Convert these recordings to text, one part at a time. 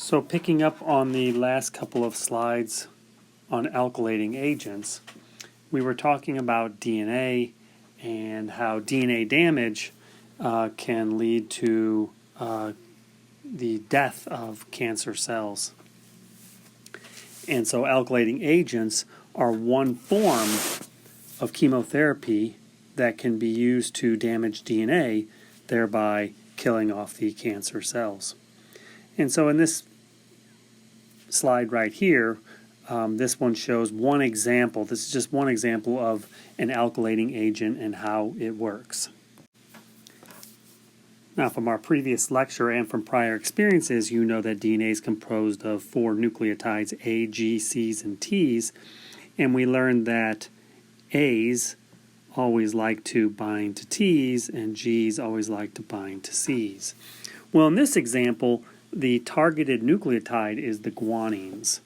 So picking up on the last couple of slides on alkylating agents, we were talking about DNA and how DNA damage can lead to the death of cancer cells. And so alkylating agents are one form of chemotherapy that can be used to damage DNA, thereby killing off the cancer cells. And so in this slide right here, this one shows one example. This is just one example of an alkylating agent and how it works. Now, from our previous lecture and from prior experiences, you know that DNA is composed of 4 nucleotides, A, G, C's, and T's, and we learned that A's always like to bind to T's and G's always like to bind to C's. Well, in this example, the targeted nucleotide is the guanines.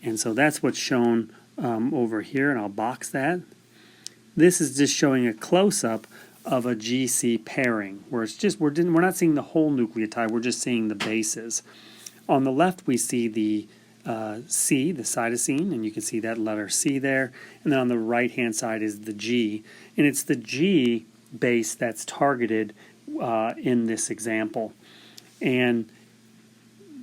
And so that's what's shown over here, and I'll box that. This is just showing a close-up of a GC pairing, where it's just we're not seeing the whole nucleotide, we're just seeing the bases. On the left, we see the C, the cytosine, and you can see that letter C there. And then on the right-hand side is the G, and it's the G base that's targeted in this example. And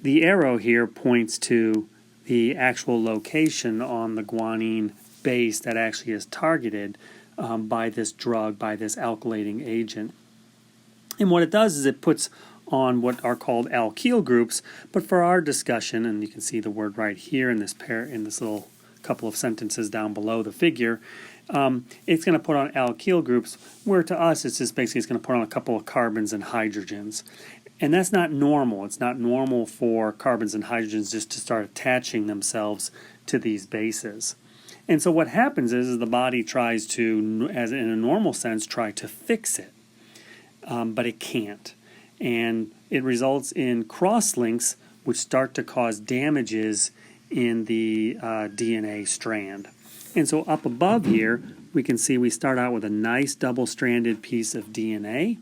the arrow here points to the actual location on the guanine base that actually is targeted by this drug, by this alkylating agent. And what it does is it puts on what are called alkyl groups, but for our discussion, and you can see the word right here in this little couple of sentences down below the figure, it's going to put on alkyl groups, where to us it's just basically it's going to put on a couple of carbons and hydrogens. And that's not normal. It's not normal for carbons and hydrogens just to start attaching themselves to these bases. And so what happens is the body tries to, as in a normal sense, try to fix it. But it can't. And it results in cross-links which start to cause damages in the DNA strand. And so up above here, we can see we start out with a nice double-stranded piece of DNA.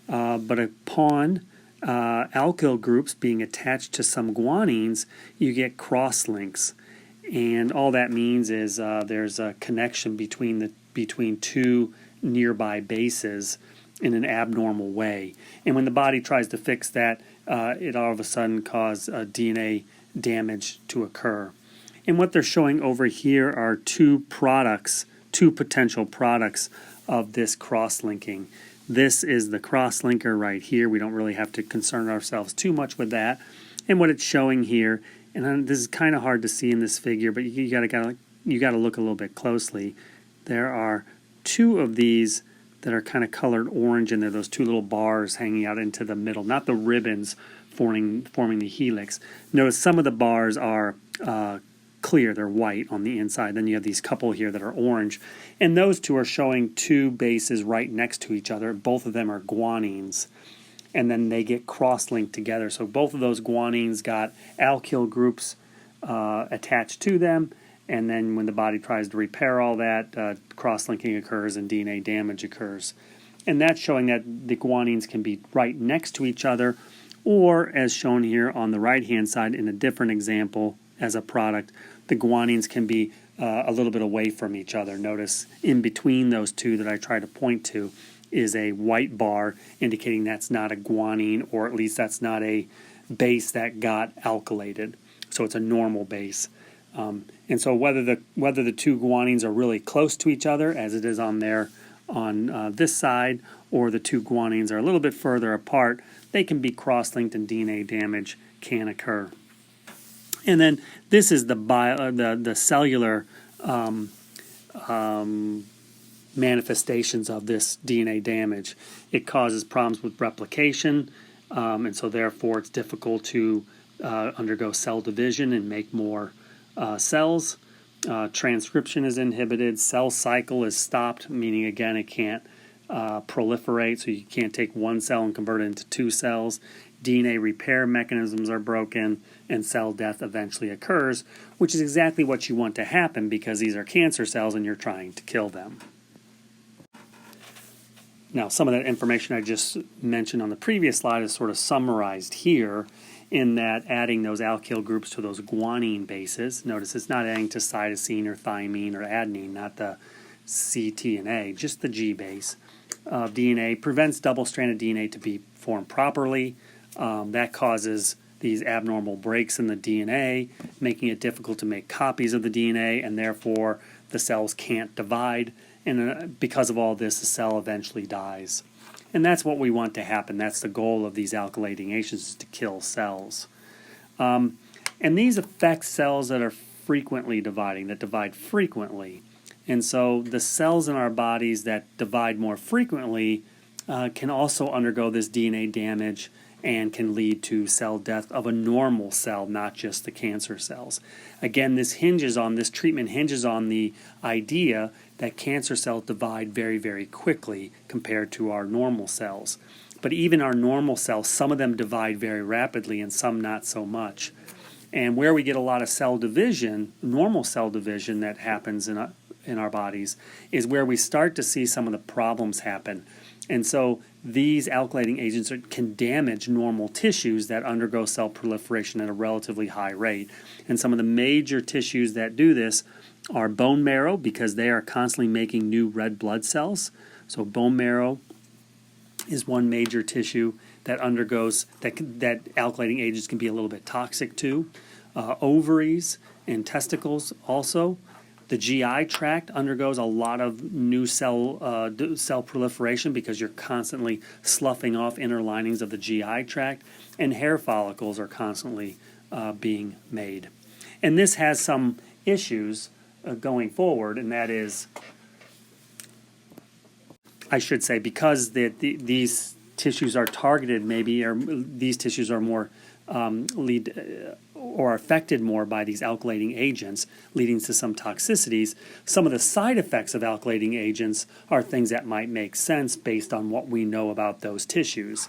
But upon alkyl groups being attached to some guanines, you get cross-links. And all that means is there's a connection between two nearby bases in an abnormal way. And when the body tries to fix that, it all of a sudden causes DNA damage to occur. And what they're showing over here are two potential products of this cross-linking. This is the cross-linker right here. We don't really have to concern ourselves too much with that. And what it's showing here, and this is kind of hard to see in this figure, but you got to look a little bit closely. There are 2 of these that are kind of colored orange, and they're those 2 little bars hanging out into the middle, not the ribbons forming the helix. Notice some of the bars are clear, they're white on the inside. Then you have these couple here that are orange, and those 2 are showing 2 bases right next to each other. Both of them are guanines, and then they get cross-linked together. So both of those guanines got alkyl groups attached to them, and then when the body tries to repair all that, cross-linking occurs and DNA damage occurs. And that's showing that the guanines can be right next to each other, or as shown here on the right-hand side in a different example as a product, the guanines can be a little bit away from each other. Notice in between those 2 that I try to point to is a white bar indicating that's not a guanine, or at least that's not a base that got alkylated. So it's a normal base. And so whether the 2 guanines are really close to each other, as it is on this side, or the 2 guanines are a little bit further apart, they can be cross-linked and DNA damage can occur. And then this is the cellular manifestations of this DNA damage. It causes problems with replication, and so therefore it's difficult to undergo cell division and make more cells. Transcription is inhibited. Cell cycle is stopped, meaning again it can't proliferate, so you can't take one cell and convert it into 2 cells. DNA repair mechanisms are broken, and cell death eventually occurs, which is exactly what you want to happen because these are cancer cells and you're trying to kill them. Now, some of that information I just mentioned on the previous slide is sort of summarized here, in that adding those alkyl groups to those guanine bases. Notice it's not adding to cytosine or thymine or adenine, not the C, T, and A, just the G base of DNA. Prevents double-stranded DNA to be formed properly. That causes these abnormal breaks in the DNA, making it difficult to make copies of the DNA, and therefore the cells can't divide. And because of all this, the cell eventually dies. And that's what we want to happen. That's the goal of these alkylating agents, is to kill cells. And these affect cells that are frequently dividing, that divide frequently. And so the cells in our bodies that divide more frequently can also undergo this DNA damage and can lead to cell death of a normal cell, not just the cancer cells. Again, this treatment hinges on the idea that cancer cells divide very, very quickly compared to our normal cells. But even our normal cells, some of them divide very rapidly and some not so much. And where we get a lot of cell division, normal cell division that happens in our bodies, is where we start to see some of the problems happen. And so these alkylating agents can damage normal tissues that undergo cell proliferation at a relatively high rate. And some of the major tissues that do this are bone marrow, because they are constantly making new red blood cells. So bone marrow is one major tissue that undergoes, that alkylating agents can be a little bit toxic to. Ovaries and testicles also. The GI tract undergoes a lot of new cell proliferation because you're constantly sloughing off inner linings of the GI tract, and hair follicles are constantly being made. And this has some issues going forward, and that is, I should say, because these tissues are targeted, maybe, or these tissues are more or affected more by these alkylating agents, leading to some toxicities. Some of the side effects of alkylating agents are things that might make sense based on what we know about those tissues.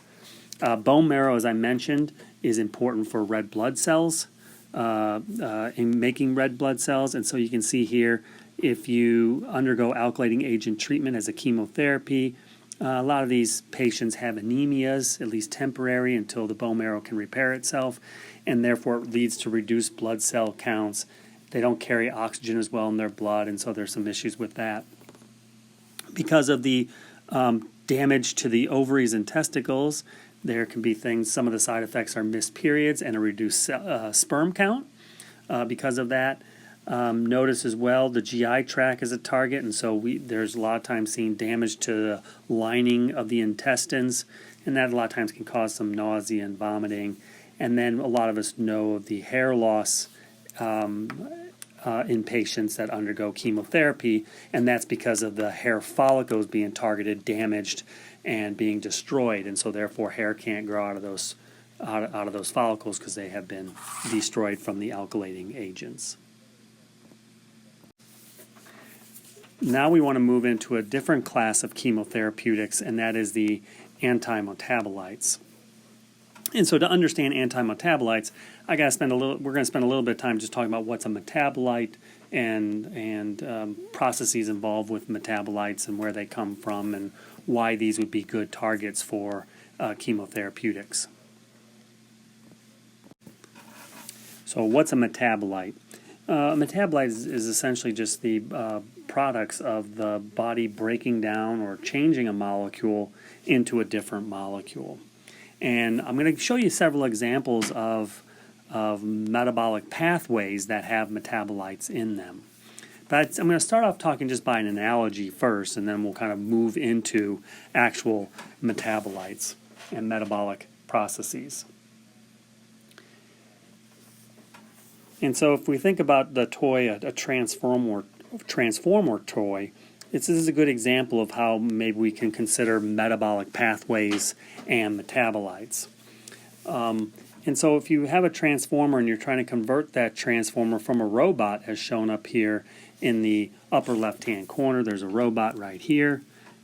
Bone marrow, as I mentioned, is important for red blood cells, in making red blood cells. And so you can see here, if you undergo alkylating agent treatment as a chemotherapy, a lot of these patients have anemias, at least temporary, until the bone marrow can repair itself, and therefore it leads to reduced blood cell counts. They don't carry oxygen as well in their blood, and so there's some issues with that. Because of the damage to the ovaries and testicles, there can be things, some of the side effects are missed periods and a reduced sperm count because of that. Notice as well the GI tract is a target, and so there's a lot of times seen damage to the lining of the intestines, and that a lot of times can cause some nausea and vomiting. And then a lot of us know of the hair loss in patients that undergo chemotherapy, and that's because of the hair follicles being targeted, damaged, and being destroyed, and so therefore hair can't grow out of those follicles because they have been destroyed from the alkylating agents. Now we want to move into a different class of chemotherapeutics, and that is the anti-metabolites. And so to understand anti-metabolites, we're going to spend a little bit of time just talking about what's a metabolite and processes involved with metabolites and where they come from and why these would be good targets for chemotherapeutics. So what's a metabolite? A metabolite is essentially just the products of the body breaking down or changing a molecule into a different molecule. And I'm going to show you several examples of metabolic pathways that have metabolites in them. But I'm going to start off talking just by an analogy first, and then we'll kind of move into actual metabolites and metabolic processes. And so if we think about the toy, a transformer toy, this is a good example of how maybe we can consider metabolic pathways and metabolites. And so if you have a transformer and you're trying to convert that transformer from a robot, as shown up here in the upper left-hand corner, there's a robot right here,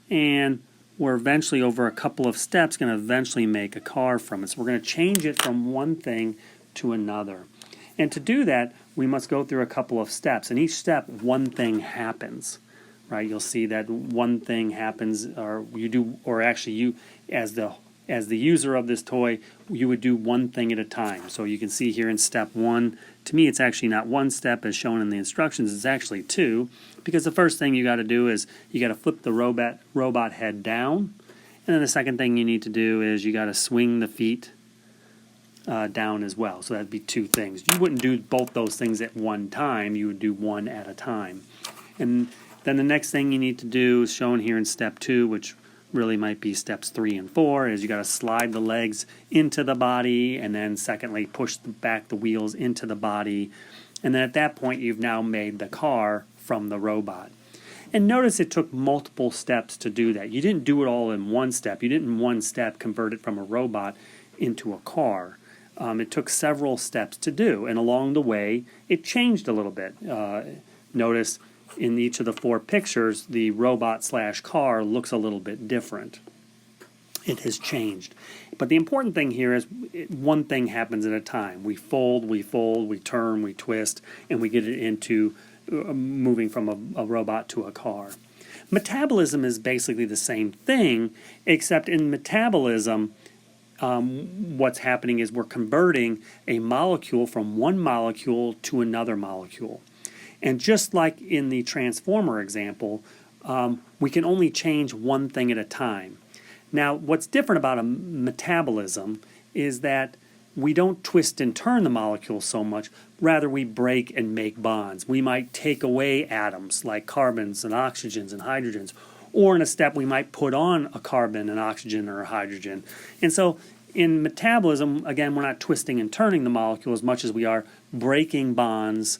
and we're eventually, over a couple of steps, going to eventually make a car from it. So we're going to change it from one thing to another. And to do that, we must go through a couple of steps. In each step, one thing happens, right? You'll see that one thing happens, or you, as the as the user of this toy, you would do one thing at a time. So you can see here in step 1, to me it's actually not one step as shown in the instructions, it's actually 2, because the first thing you got to do is you got to flip the robot head down, and then the second thing you need to do is you got to swing the feet down as well. So that'd be 2 things. You wouldn't do both those things at one time, you would do one at a time. And then the next thing you need to do is shown here in step 2, which really might be steps 3 and 4, is you got to slide the legs into the body, and then secondly push back the wheels into the body, and then at that point you've now made the car from the robot. And notice it took multiple steps to do that. You didn't do it all in one step. You didn't in one step convert it from a robot into a car. It took several steps to do, and along the way it changed a little bit. Notice in each of the 4 pictures the robot/car looks a little bit different. It has changed. But the important thing here is one thing happens at a time. We fold, we turn, we twist, and we get it into moving from a robot to a car. Metabolism is basically the same thing, except in metabolism, what's happening is we're converting a molecule from one molecule to another molecule. And just like in the transformer example, we can only change one thing at a time. Now, what's different about a metabolism is that we don't twist and turn the molecule so much, rather we break and make bonds. We might take away atoms like carbons and oxygens and hydrogens, or in a step we might put on a carbon, an oxygen, or a hydrogen. And so in metabolism, again, we're not twisting and turning the molecule as much as we are breaking bonds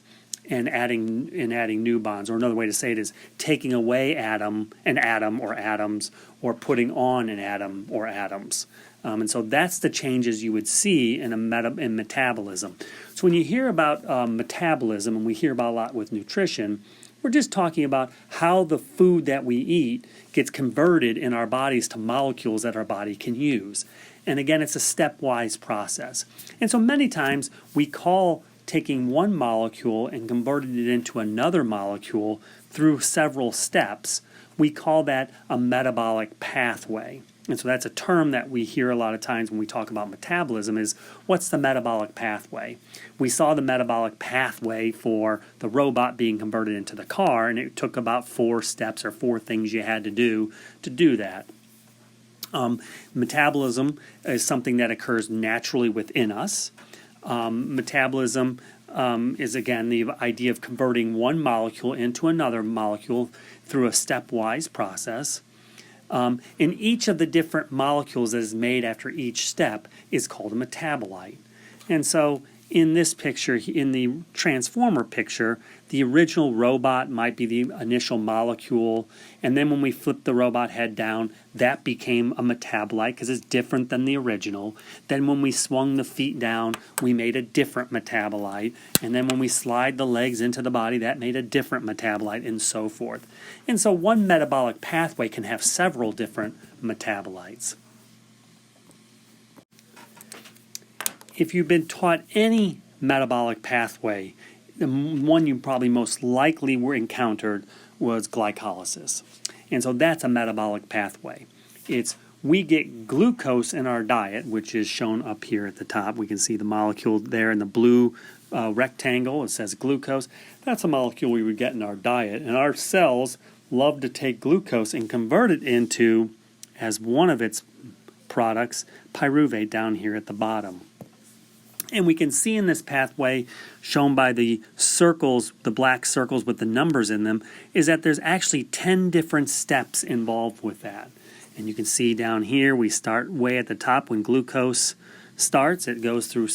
and adding new bonds. Or another way to say it is taking away an atom or atoms, or putting on an atom or atoms. And so that's the changes you would see in metabolism. So when you hear about metabolism, and we hear about a lot with nutrition, we're just talking about how the food that we eat gets converted in our bodies to molecules that our body can use. And again, it's a stepwise process. And so many times we call taking one molecule and converting it into another molecule through several steps, we call that a metabolic pathway. And so that's a term that we hear a lot of times when we talk about metabolism is, what's the metabolic pathway? We saw the metabolic pathway for the robot being converted into the car, and it took about 4 steps or 4 things you had to do that. Metabolism is something that occurs naturally within us. Metabolism is, again, the idea of converting one molecule into another molecule through a stepwise process. And each of the different molecules that is made after each step is called a metabolite. And so in this picture, in the transformer picture, the original robot might be the initial molecule, and then when we flipped the robot head down, that became a metabolite because it's different than the original. Then when we swung the feet down, we made a different metabolite, and then when we slide the legs into the body, that made a different metabolite, and so forth. And so one metabolic pathway can have several different metabolites. If you've been taught any metabolic pathway, the one you probably most likely were encountered was glycolysis. And so that's a metabolic pathway. It's we get glucose in our diet, which is shown up here at the top. We can see the molecule there in the blue rectangle. It says glucose. That's a molecule we would get in our diet. And our cells love to take glucose and convert it into, as one of its products, pyruvate down here at the bottom. And we can see in this pathway, shown by the circles, the black circles with the numbers in them, is that there's actually 10 different steps involved with that. And you can see down here, we start way at the top when glucose starts. It goes through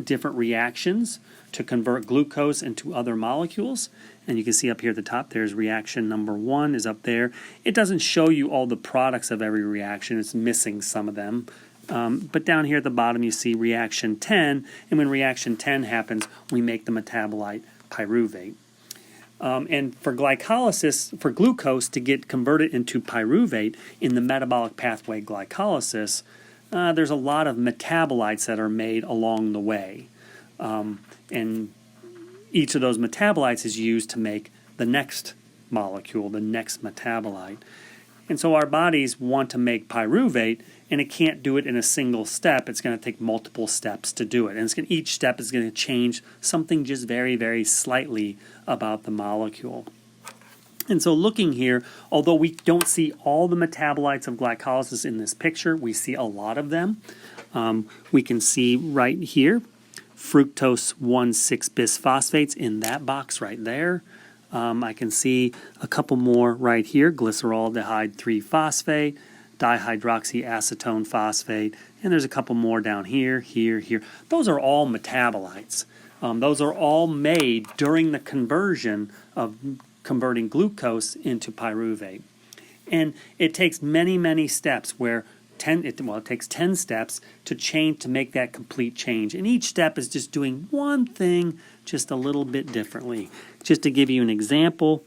different reactions to convert glucose into other molecules. And you can see up here at the top, there's reaction number 1 is up there. It doesn't show you all the products of every reaction. It's missing some of them. But down here at the bottom you see reaction 10, and when reaction 10 happens, we make the metabolite pyruvate. And for glycolysis, for glucose to get converted into pyruvate in the metabolic pathway glycolysis, there's a lot of metabolites that are made along the way. And each of those metabolites is used to make the next molecule, the next metabolite. And so our bodies want to make pyruvate, and it can't do it in a single step. It's going to take multiple steps to do it. And each step is going to change something just very, very slightly about the molecule. And so looking here, although we don't see all the metabolites of glycolysis in this picture, we see a lot of them. We can see right here, fructose 1,6-bisphosphates in that box right there. I can see a couple more right here, glycerol 3-phosphate, dihydroxyacetone phosphate, and there's a couple more down here, here. Those are all metabolites. Those are all made during the conversion of converting glucose into pyruvate. And it takes many, many steps where it takes 10 steps to make that complete change. And each step is just doing one thing just a little bit differently. Just to give you an example,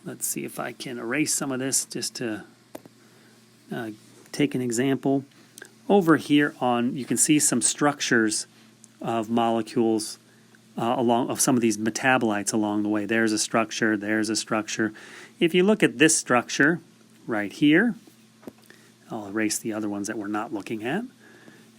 let's see if I can erase some of this just to take an example. Over here you can see some structures of molecules of some of these metabolites along the way. There's a structure, there's a structure. If you look at this structure right here, I'll erase the other ones that we're not looking at.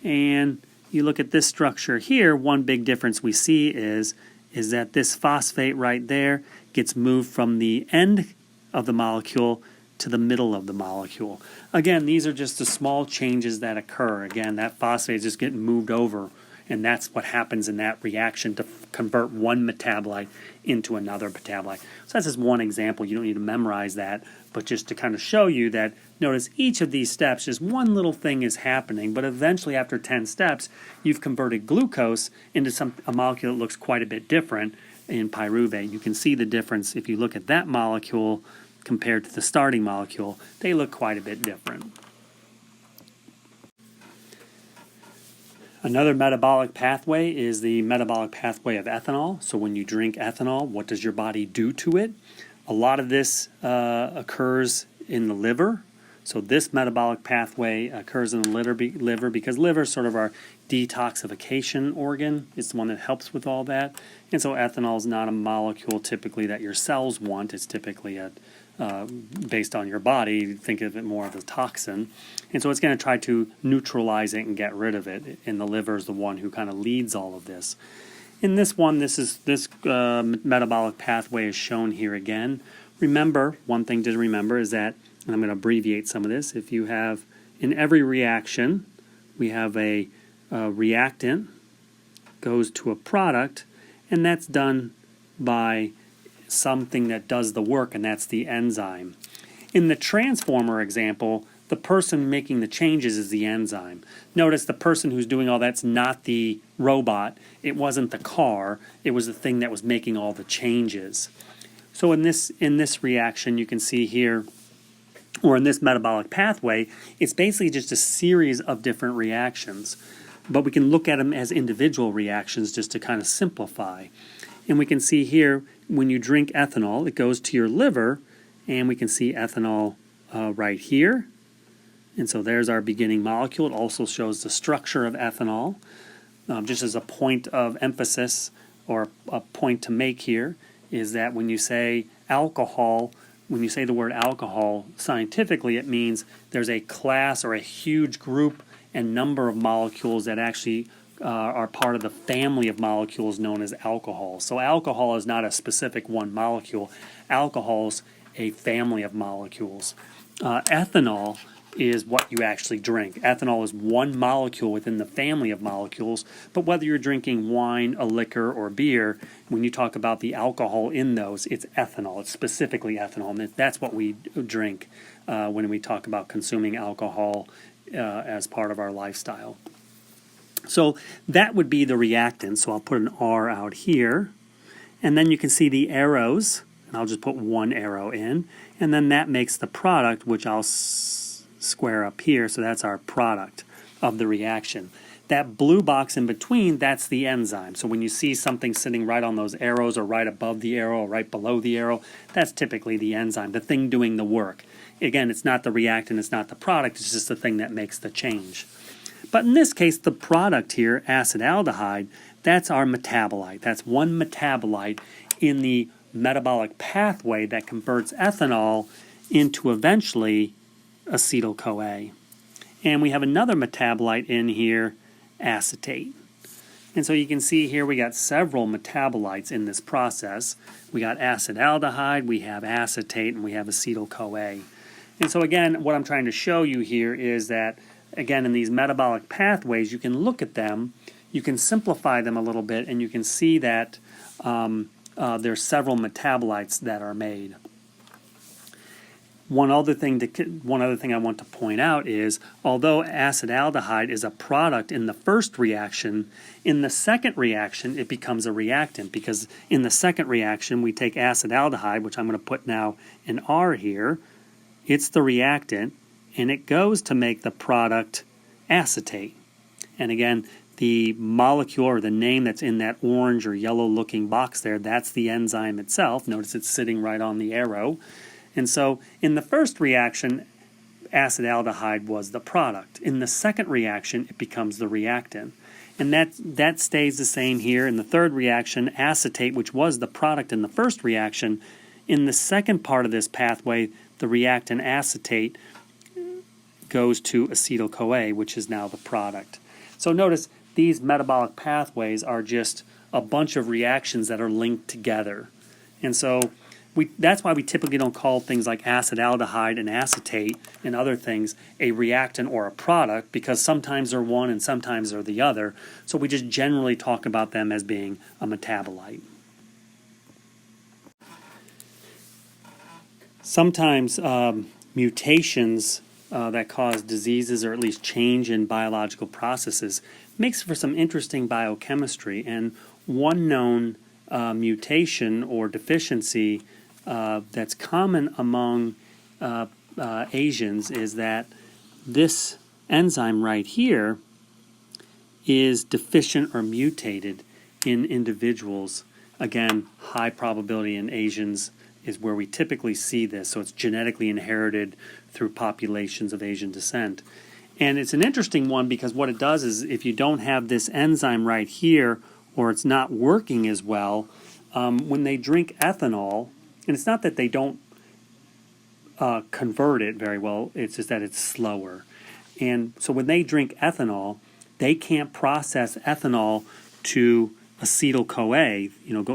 And you look at this structure here, one big difference we see is that this phosphate right there gets moved from the end of the molecule to the middle of the molecule. Again, these are just the small changes that occur. Again, that phosphate is just getting moved over, and that's what happens in that reaction to convert one metabolite into another metabolite. So that's just one example. You don't need to memorize that, but just to kind of show you that, notice each of these steps, just one little thing is happening, but eventually after 10 steps, you've converted glucose into a molecule that looks quite a bit different in pyruvate. You can see the difference if you look at that molecule compared to the starting molecule. They look quite a bit different. Another metabolic pathway is the metabolic pathway of ethanol. So when you drink ethanol, what does your body do to it? A lot of this occurs in the liver. So this metabolic pathway occurs in the liver because liver is sort of our detoxification organ. It's the one that helps with all that. And so ethanol is not a molecule typically that your cells want. It's typically based on your body. Think of it more of a toxin. And so it's going to try to neutralize it and get rid of it. And the liver is the one who kind of leads all of this. In this one, this metabolic pathway is shown here again. Remember, one thing to remember is that, and I'm going to abbreviate some of this, if you have, in every reaction, we have a reactant goes to a product, and that's done by something that does the work, and that's the enzyme. In the transformer example, the person making the changes is the enzyme. Notice the person who's doing all that's not the robot. It wasn't the car. It was the thing that was making all the changes. So in this reaction, you can see here, or in this metabolic pathway, it's basically just a series of different reactions. But we can look at them as individual reactions just to kind of simplify. And we can see here, when you drink ethanol, it goes to your liver, and we can see ethanol right here. And so there's our beginning molecule. It also shows the structure of ethanol. Just as a point of emphasis or a point to make here is that when you say alcohol, when you say the word alcohol, scientifically it means there's a class or a huge group and number of molecules that actually are part of the family of molecules known as alcohol. So alcohol is not a specific one molecule. Alcohol is a family of molecules. Ethanol is what you actually drink. Ethanol is one molecule within the family of molecules, but whether you're drinking wine, a liquor, or beer, when you talk about the alcohol in those, it's ethanol. It's specifically ethanol, and that's what we drink when we talk about consuming alcohol as part of our lifestyle. So that would be the reactant, so I'll put an R out here, and then you can see the arrows, and I'll just put one arrow in, and then that makes the product, which I'll square up here, so that's our product of the reaction. That blue box in between, that's the enzyme. So when you see something sitting right on those arrows or right above the arrow or right below the arrow, that's typically the enzyme, the thing doing the work. Again, it's not the reactant, it's not the product, it's just the thing that makes the change. But in this case, the product here, acetaldehyde, that's our metabolite. That's one metabolite in the metabolic pathway that converts ethanol into eventually acetyl-CoA. And we have another metabolite in here, acetate. And so you can see here we got several metabolites in this process. We got acetaldehyde, we have acetate, and we have acetyl-CoA. And so again, what I'm trying to show you here is that, again, in these metabolic pathways, you can look at them, you can simplify them a little bit, and you can see that there's several metabolites that are made. One other thing I want to point out is, although acetaldehyde is a product in the first reaction, in the second reaction it becomes a reactant, because in the second reaction we take acetaldehyde, which I'm going to put now in R here, it's the reactant, and it goes to make the product acetate. And again, the molecule or the name that's in that orange or yellow looking box there, that's the enzyme itself. Notice it's sitting right on the arrow. And so in the first reaction, acetaldehyde was the product. In the second reaction, it becomes the reactant. And that stays the same here. In the third reaction, acetate, which was the product in the first reaction, in the second part of this pathway, the reactant acetate goes to acetyl-CoA, which is now the product. So notice these metabolic pathways are just a bunch of reactions that are linked together. And so that's why we typically don't call things like acetaldehyde and acetate and other things a reactant or a product, because sometimes they're one and sometimes they're the other. So we just generally talk about them as being a metabolite. Sometimes mutations that cause diseases, or at least change in biological processes, makes for some interesting biochemistry. And one known mutation or deficiency that's common among Asians is that this enzyme right here is deficient or mutated in individuals. Again, high probability in Asians is where we typically see this, so it's genetically inherited through populations of Asian descent. And it's an interesting one because what it does is, if you don't have this enzyme right here, or it's not working as well, when they drink ethanol, and it's not that they don't convert it very well, it's just that it's slower. And so when they drink ethanol, they can't process ethanol to acetyl-CoA,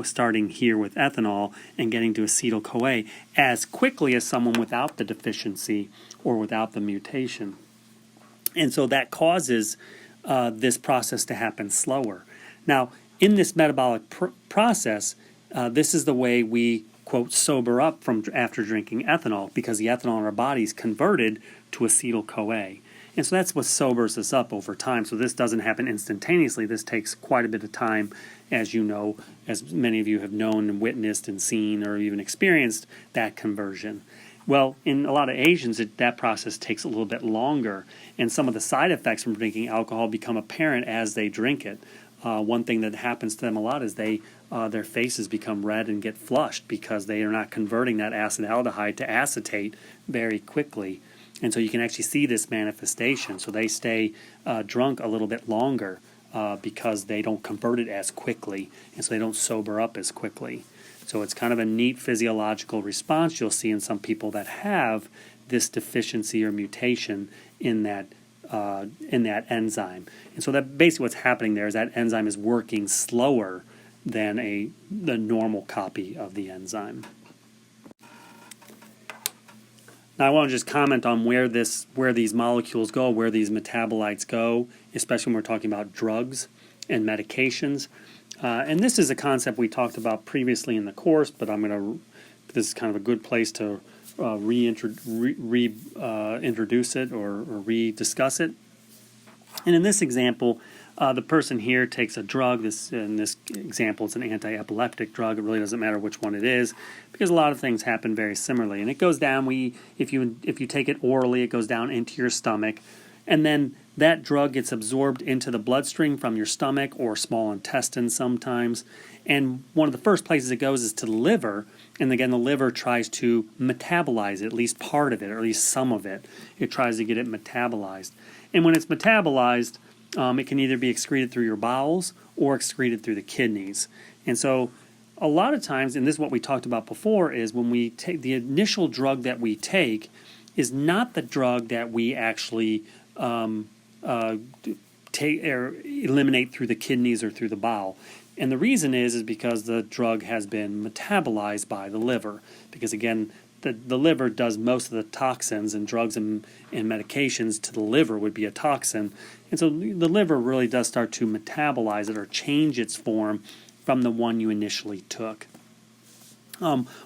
starting here with ethanol and getting to acetyl-CoA as quickly as someone without the deficiency or without the mutation. And so that causes this process to happen slower. Now, in this metabolic process, this is the way we, quote, sober up from after drinking ethanol, because the ethanol in our body is converted to acetyl-CoA. And so that's what sobers us up over time. So this doesn't happen instantaneously. This takes quite a bit of time, as you know, as many of you have known and witnessed and seen or even experienced that conversion. Well, in a lot of Asians, that process takes a little bit longer, and some of the side effects from drinking alcohol become apparent as they drink it. One thing that happens to them a lot is their faces become red and get flushed because they are not converting that acetaldehyde to acetate very quickly. And so you can actually see this manifestation. So they stay drunk a little bit longer because they don't convert it as quickly, and so they don't sober up as quickly. So it's kind of a neat physiological response you'll see in some people that have this deficiency or mutation in that enzyme. And so that basically what's happening there is that enzyme is working slower than the normal copy of the enzyme. Now I want to just comment on where these molecules go, where these metabolites go, especially when we're talking about drugs and medications. And this is a concept we talked about previously in the course, but this is kind of a good place to introduce it or re-discuss it. And in this example, the person here takes a drug. In this example, it's an anti-epileptic drug. It really doesn't matter which one it is, because a lot of things happen very similarly. And it goes down. If you take it orally, it goes down into your stomach, and then that drug gets absorbed into the bloodstream from your stomach or small intestine sometimes. And one of the first places it goes is to the liver. And again, the liver tries to metabolize it, at least part of it, or at least some of it. It tries to get it metabolized. And when it's metabolized, it can either be excreted through your bowels or excreted through the kidneys. And so a lot of times, and this is what we talked about before, is when we take the initial drug that we take is not the drug that we actually take or eliminate through the kidneys or through the bowel. And the reason is because the drug has been metabolized by the liver. Because again, the liver does most of the toxins, and drugs and medications to the liver would be a toxin. And so the liver really does start to metabolize it or change its form from the one you initially took.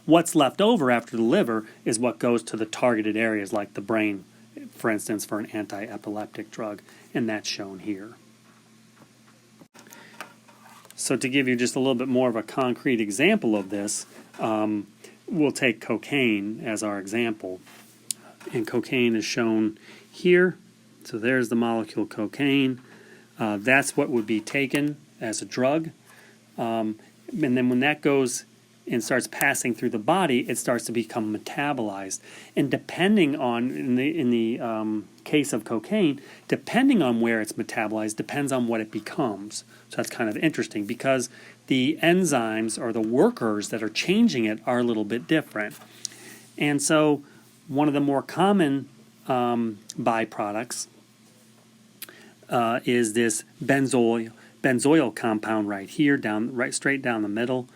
What's left over after the liver is what goes to the targeted areas like the brain, for instance, for an anti-epileptic drug, and that's shown here. So to give you just a little bit more of a concrete example of this, we'll take cocaine as our example. And cocaine is shown here. So there's the molecule cocaine. That's what would be taken as a drug. And then when that goes and starts passing through the body, it starts to become metabolized. And depending on, in the case of cocaine, depending on where it's metabolized, depends on what it becomes. So that's kind of interesting because the enzymes or the workers that are changing it are a little bit different. And so one of the more common byproducts is this benzoyl compound right here, straight down the middle.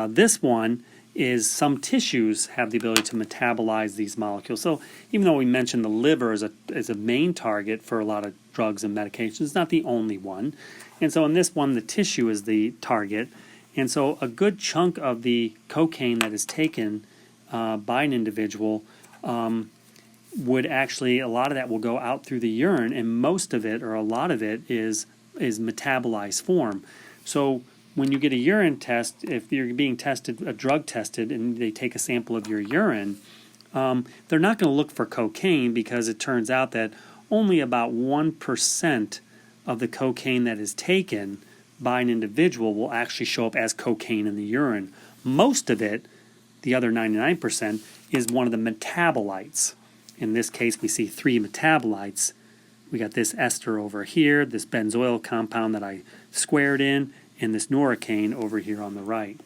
This one is some tissues have the ability to metabolize these molecules. So even though we mentioned the liver as a main target for a lot of drugs and medications, it's not the only one. And so in this one, the tissue is the target. And so a good chunk of the cocaine that is taken by an individual would actually, a lot of that will go out through the urine, and most of it, or a lot of it, is metabolized form. So when you get a urine test, if you're being tested, a drug tested, and they take a sample of your urine, they're not going to look for cocaine because it turns out that only about 1% of the cocaine that is taken by an individual will actually show up as cocaine in the urine. Most of it, the other 99%, is one of the metabolites. In this case, we see 3 metabolites. We got this ester over here, this benzoyl compound that I squared in, and this norocane over here on the right.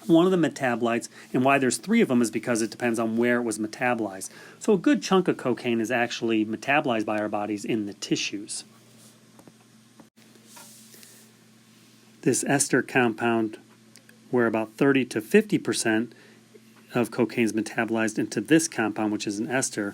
One of the metabolites, and why there's 3 of them, is because it depends on where it was metabolized. So a good chunk of cocaine is actually metabolized by our bodies in the tissues. This ester compound, where about 30 to 50% of cocaine is metabolized into this compound, which is an ester,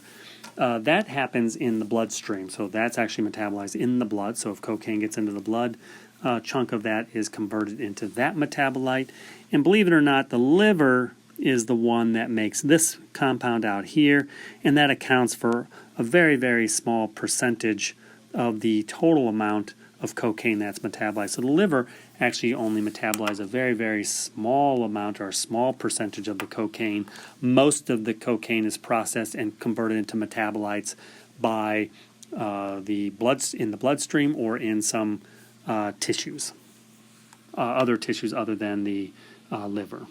that happens in the bloodstream. So that's actually metabolized in the blood. So if cocaine gets into the blood, a chunk of that is converted into that metabolite. And believe it or not, the liver is the one that makes this compound out here, and that accounts for a very, very small percentage of the total amount of cocaine that's metabolized. So the liver actually only metabolizes a very, very small amount or a small percentage of the cocaine. Most of the cocaine is processed and converted into metabolites by in the bloodstream or in some tissues, other tissues other than the liver.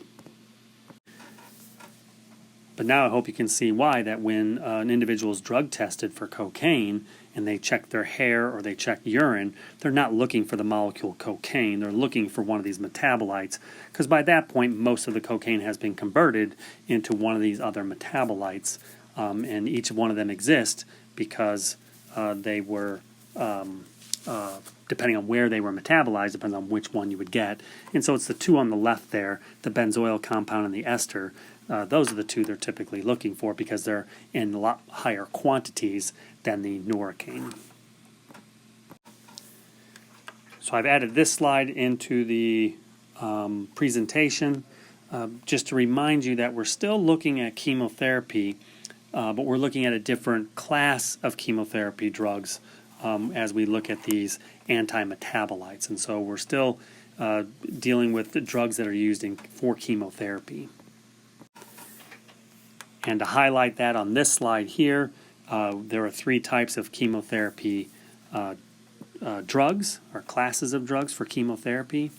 But now I hope you can see why that when an individual is drug tested for cocaine and they check their hair or they check urine, they're not looking for the molecule cocaine. They're looking for one of these metabolites, because by that point most of the cocaine has been converted into one of these other metabolites, and each one of them exists because they were depending on where they were metabolized, depends on which one you would get. And so it's the 2 on the left there, the benzoyl compound and the ester. Those are the 2 they're typically looking for because they're in a lot higher quantities than the norocane. So I've added this slide into the presentation just to remind you that we're still looking at chemotherapy, but we're looking at a different class of chemotherapy drugs as we look at these anti-metabolites. And so we're still dealing with the drugs that are used for chemotherapy. And to highlight that on this slide here, there are 3 types of chemotherapy drugs, or classes of drugs for chemotherapy.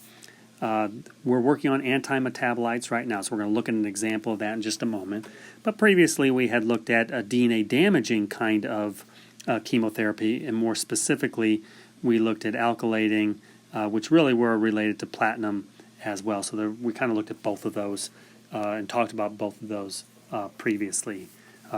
We're working on anti-metabolites right now, so we're going to look at an example of that in just a moment. But previously we had looked at a DNA-damaging kind of chemotherapy, and more specifically we looked at alkylating, which really were related to platinum as well. So we kind of looked at both of those and talked about both of those previously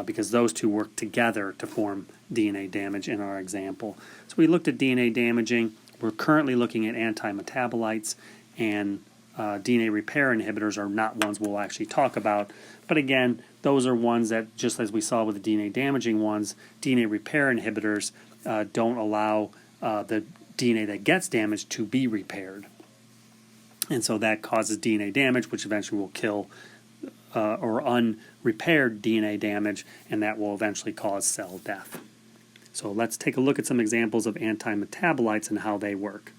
because those two work together to form DNA damage in our example. So we looked at DNA damaging. We're currently looking at anti-metabolites, and DNA repair inhibitors are not ones we'll actually talk about. But again, those are ones that, just as we saw with the DNA damaging ones, DNA repair inhibitors don't allow the DNA that gets damaged to be repaired. And so that causes DNA damage, which eventually will kill or unrepaired DNA damage, and that will eventually cause cell death. So let's take a look at some examples of antimetabolites and how they work.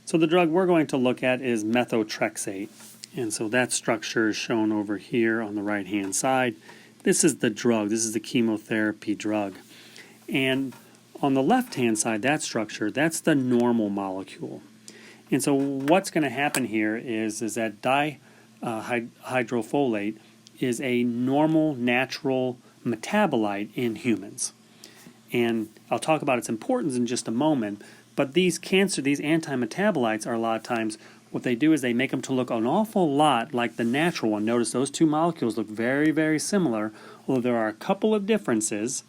So the drug we're going to look at is methotrexate. And so that structure is shown over here on the right-hand side. This is the drug. This is the chemotherapy drug. And on the left-hand side, that structure, that's the normal molecule. And so what's going to happen here is that dihydrofolate is a normal, natural metabolite in humans. And I'll talk about its importance in just a moment, but these anti-metabolites are a lot of times, what they do is they make them to look an awful lot like the natural one. Notice those two molecules look very, very similar, although there are a couple of differences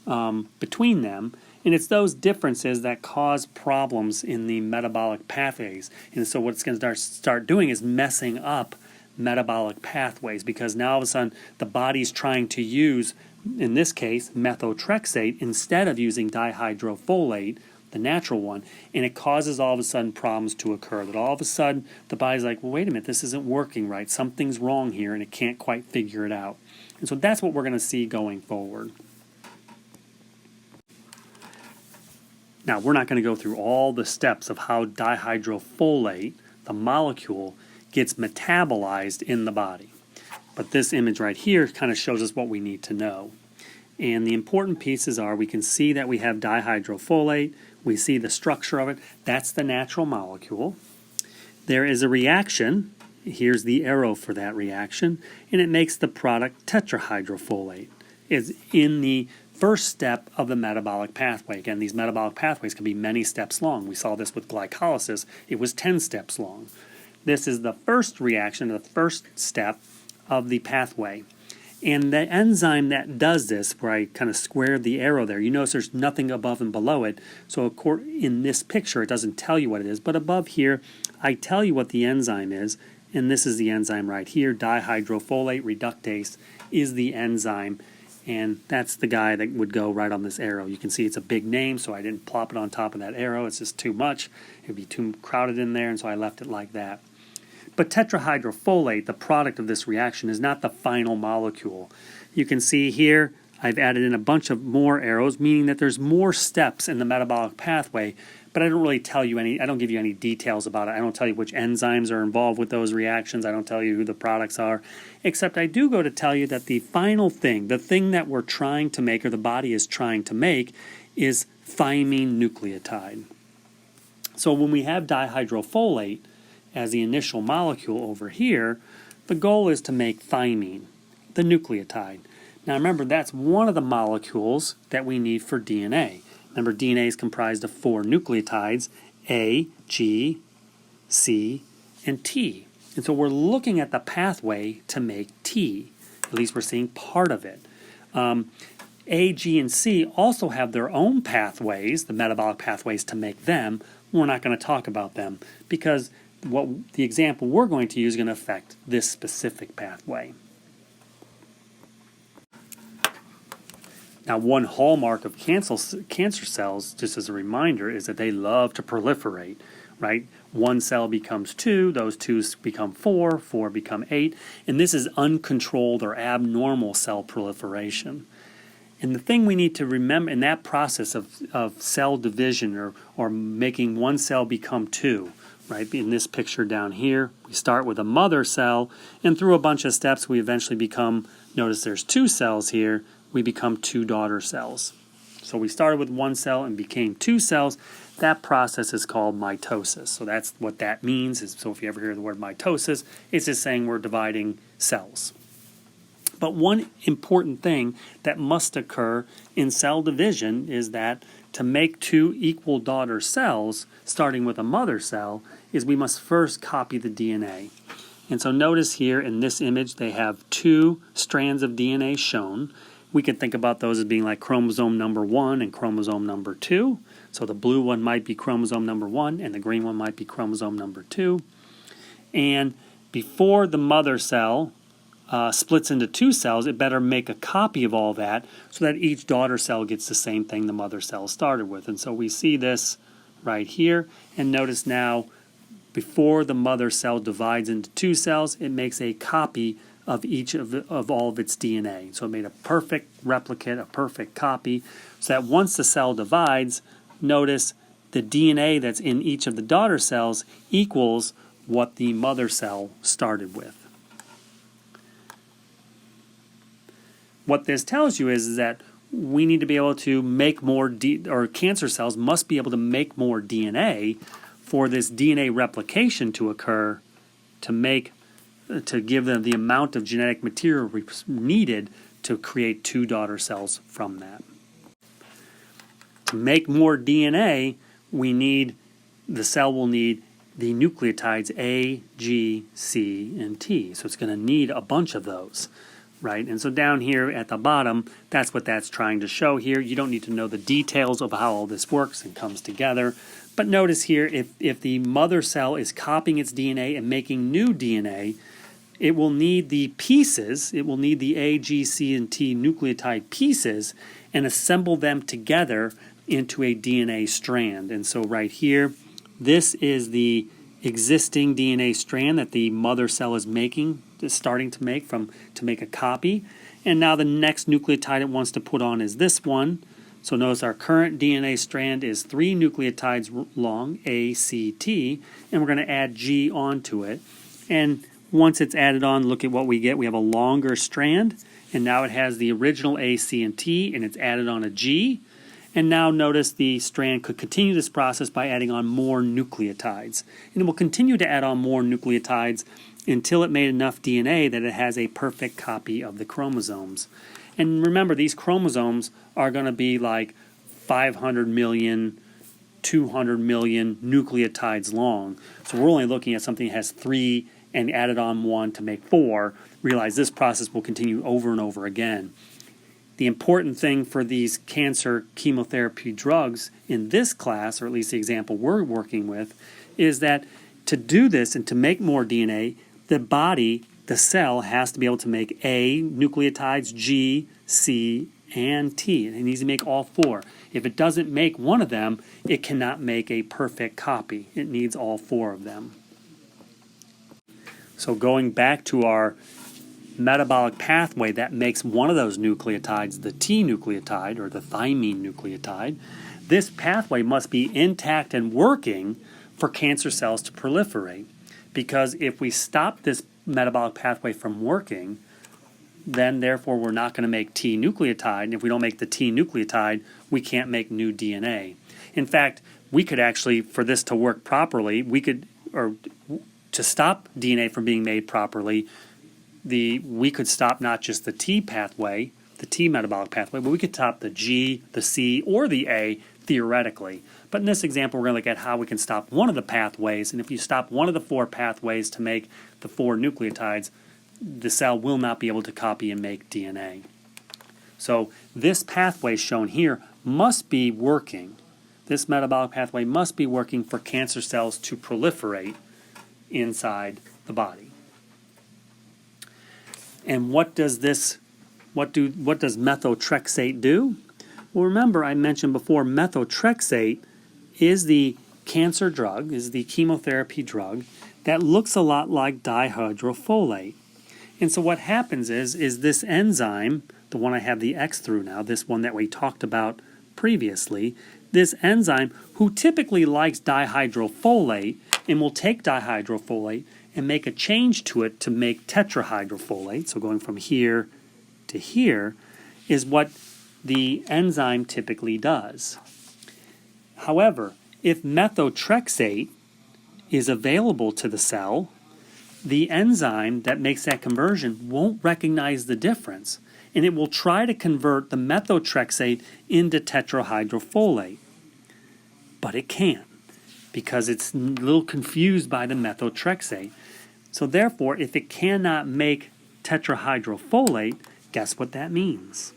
between them. And it's those differences that cause problems in the metabolic pathways. And so what it's going to start doing is messing up metabolic pathways, because now all of a sudden the body's trying to use, in this case, methotrexate instead of using dihydrofolate, the natural one, and it causes all of a sudden problems to occur. That all of a sudden the body's like, well, wait a minute, this isn't working right. Something's wrong here, and it can't quite figure it out. And so that's what we're going to see going forward. Now, we're not going to go through all the steps of how dihydrofolate, the molecule, gets metabolized in the body. But this image right here kind of shows us what we need to know. And the important pieces are, we can see that we have dihydrofolate, we see the structure of it, that's the natural molecule. There is a reaction, here's the arrow for that reaction, and it makes the product tetrahydrofolate. It's in the first step of the metabolic pathway. Again, these metabolic pathways can be many steps long. We saw this with glycolysis, it was 10 steps long. This is the first reaction, the first step of the pathway. And the enzyme that does this, where I kind of squared the arrow there, you notice there's nothing above and below it. So in this picture, it doesn't tell you what it is. But above here, I tell you what the enzyme is. And this is the enzyme right here. Dihydrofolate reductase is the enzyme. And that's the guy that would go right on this arrow. You can see it's a big name, so I didn't plop it on top of that arrow. It's just too much. It would be too crowded in there, and so I left it like that. But tetrahydrofolate, the product of this reaction, is not the final molecule. You can see here I've added in a bunch of more arrows, meaning that there's more steps in the metabolic pathway, but I don't really tell you I don't give you any details about it. I don't tell you which enzymes are involved with those reactions. I don't tell you who the products are, except I do go to tell you that the final thing, the thing that we're trying to make, or the body is trying to make, is thymine nucleotide. So when we have dihydrofolate as the initial molecule over here, the goal is to make thymine, the nucleotide. Now remember, that's one of the molecules that we need for DNA. Remember, DNA is comprised of 4 nucleotides, A, G, C, and T. And so we're looking at the pathway to make T. At least we're seeing part of it. A, G, and C also have their own pathways, the metabolic pathways to make them. We're not going to talk about them because the example we're going to use is going to affect this specific pathway. Now, one hallmark of cancer cells, just as a reminder, is that they love to proliferate, right? One cell becomes 2, those 2s become 4, 4 become 8, and this is uncontrolled or abnormal cell proliferation. And the thing we need to remember in that process of cell division or making one cell become 2, right? In this picture down here, we start with a mother cell, and through a bunch of steps, we eventually become, notice there's 2 cells here, we become 2 daughter cells. So we started with 1 cell and became 2 cells. That process is called mitosis. So that's what that means. So if you ever hear the word mitosis, it's just saying we're dividing cells. But one important thing that must occur in cell division is that to make two equal daughter cells, starting with a mother cell, is we must first copy the DNA. And so notice here in this image they have two strands of DNA shown. We can think about those as being like chromosome number 1 and chromosome number 2. So the blue one might be chromosome number 1 and the green one might be chromosome number 2. And before the mother cell splits into two cells, it better make a copy of all that so that each daughter cell gets the same thing the mother cell started with. And so we see this right here. And notice now, before the mother cell divides into two cells, it makes a copy of each of all of its DNA. So it made a perfect replicate, a perfect copy, so that once the cell divides, notice the DNA that's in each of the daughter cells equals what the mother cell started with. What this tells you is that we need to be able to make more, cancer cells must be able to make more DNA for this DNA replication to occur to give them the amount of genetic material needed to create two daughter cells from that. To make more DNA, the cell will need the nucleotides A, G, C, and T. So it's going to need a bunch of those, right? And so down here at the bottom, that's what that's trying to show here. You don't need to know the details of how all this works and comes together. But notice here, if the mother cell is copying its DNA and making new DNA, it will need the pieces, it will need the A, G, C, and T nucleotide pieces and assemble them together into a DNA strand. And so right here, this is the existing DNA strand that the mother cell is starting to make to make a copy. And now the next nucleotide it wants to put on is this one. So notice our current DNA strand is 3 nucleotides long, A, C, T, and we're going to add G onto it. And once it's added on, look at what we get. We have a longer strand, and now it has the original A, C, and T, and it's added on a G. And now notice the strand could continue this process by adding on more nucleotides. And it will continue to add on more nucleotides until it made enough DNA that it has a perfect copy of the chromosomes. And remember, these chromosomes are going to be like 500 million, 200 million nucleotides long. So we're only looking at something that has 3 and added on 1 to make 4. Realize this process will continue over and over again. The important thing for these cancer chemotherapy drugs in this class, or at least the example we're working with, is that to do this and to make more DNA, the cell has to be able to make A, nucleotides, G, C, and T. And it needs to make all 4. If it doesn't make one of them, it cannot make a perfect copy. It needs all 4 of them. So going back to our metabolic pathway that makes one of those nucleotides the T nucleotide or the thymine nucleotide, this pathway must be intact and working for cancer cells to proliferate. Because if we stop this metabolic pathway from working, then therefore we're not going to make T nucleotide. And if we don't make the T nucleotide, we can't make new DNA. In fact, we could actually, for this to work properly, to stop DNA from being made properly, we could stop not just the T pathway, the T metabolic pathway, but we could stop the G, the C, or the A theoretically. But in this example, we're going to look at how we can stop one of the pathways. And if you stop one of the 4 pathways to make the 4 nucleotides, the cell will not be able to copy and make DNA. So this pathway shown here must be working. This metabolic pathway must be working for cancer cells to proliferate inside the body. And what does methotrexate do? Well, remember I mentioned before, methotrexate is the cancer drug, is the chemotherapy drug that looks a lot like dihydrofolate. And so what happens is this enzyme, the one I have the X through now, this one that we talked about previously, this enzyme who typically likes dihydrofolate and will take dihydrofolate and make a change to it to make tetrahydrofolate, so going from here to here, is what the enzyme typically does. However, if methotrexate is available to the cell, the enzyme that makes that conversion won't recognize the difference. and it will try to convert the methotrexate into tetrahydrofolate. But it can't, because it's a little confused by the methotrexate. So therefore, if it cannot make tetrahydrofolate, guess what that means?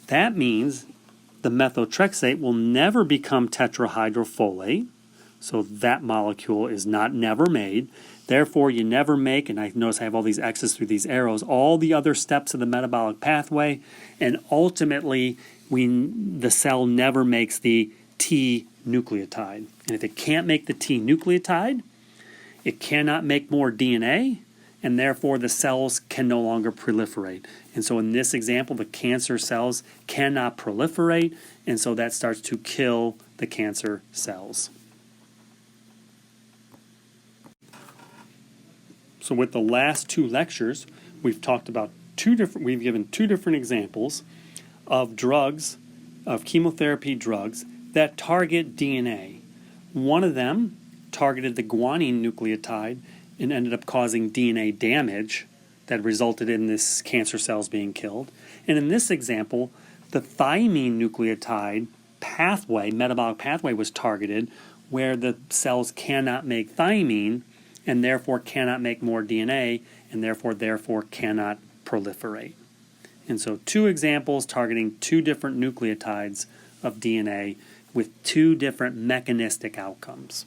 That means the methotrexate will never become tetrahydrofolate, so that molecule is never made. Therefore, you never make, and I notice I have all these X's through these arrows, all the other steps of the metabolic pathway, and ultimately the cell never makes the T nucleotide. And if it can't make the T nucleotide, it cannot make more DNA, and therefore the cells can no longer proliferate. And so in this example, the cancer cells cannot proliferate, and so that starts to kill the cancer cells. So with the last two lectures, we've talked about we've given two different examples of drugs, of chemotherapy drugs that target DNA. One of them targeted the guanine nucleotide and ended up causing DNA damage that resulted in this cancer cells being killed. And in this example, the thymine nucleotide pathway, metabolic pathway, was targeted, where the cells cannot make thymine and therefore cannot make more DNA and therefore cannot proliferate. And so two examples targeting two different nucleotides of DNA with two different mechanistic outcomes.